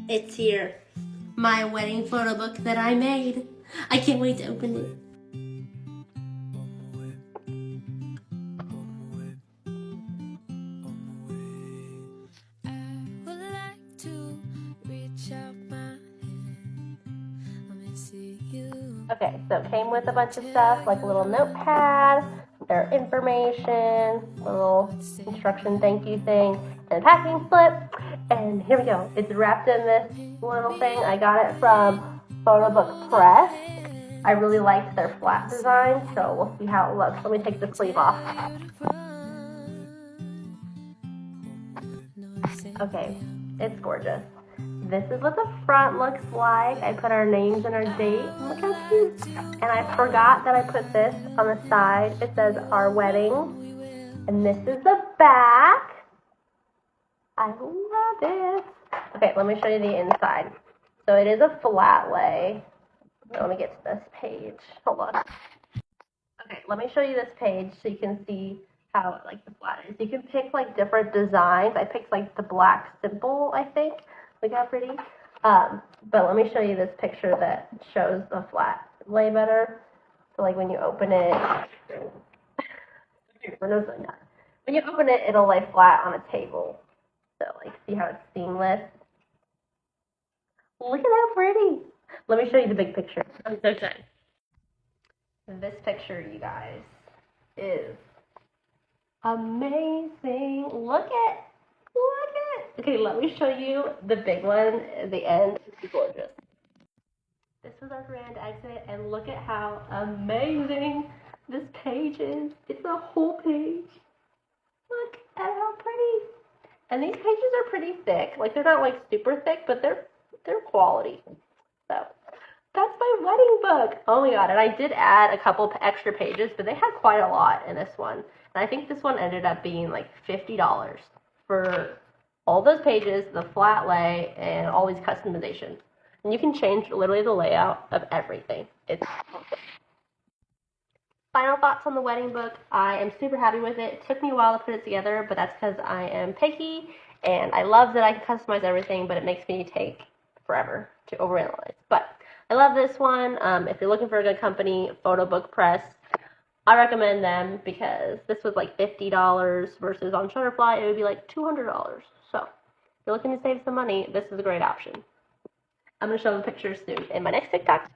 It's here. My wedding photo book that I made. I can't wait to open it. Okay, so it came with a bunch of stuff, like a little notepad, their information, little instruction thank you thing, and a packing slip. And here we go. It's wrapped in this little thing. I got it from Photobook Press. I really liked their flat design, so we'll see how it looks. Let me take the sleeve off. Okay, it's gorgeous. This is what the front looks like. I put our names and our date. Look how cute. And I forgot that I put this on the side. It says our wedding. And this is the back. I love it. Okay, let me show you the inside. So it is a flat lay. Let me get to this page. Hold on. Okay, let me show you this page so you can see how like the flat is. You can pick like different designs. I picked like the black simple, I think. Look how pretty. But let me show you this picture that shows the flat lay better. So like when you open it, when you open it, it'll lay flat on a table. So like see how it's seamless. Look at how pretty. Let me show you the big picture. I'm so excited. This picture, you guys, is amazing. Look at. Okay, let me show you the big one at the end. It's gorgeous. This was our grand exit, and look at how amazing this page is. It's a whole page. Look at how pretty. And these pages are pretty thick. Like they're not like super thick, but they're quality. So that's my wedding book. Oh my god! And I did add a couple extra pages, but they had quite a lot in this one. And I think this one ended up being like $50 for all those pages, the flat lay, and all these customizations. And you can change literally the layout of everything. It's awesome. Final thoughts on the wedding book. I am super happy with it. It took me a while to put it together, but that's because I am picky, and I love that I can customize everything, but it makes me take forever to overanalyze. But I love this one. If you're looking for a good company, Photobook Press, I recommend them because this was like $50 versus on Shutterfly, it would be like $200. So if you're looking to save some money, this is a great option. I'm going to show the pictures soon in my next TikTok.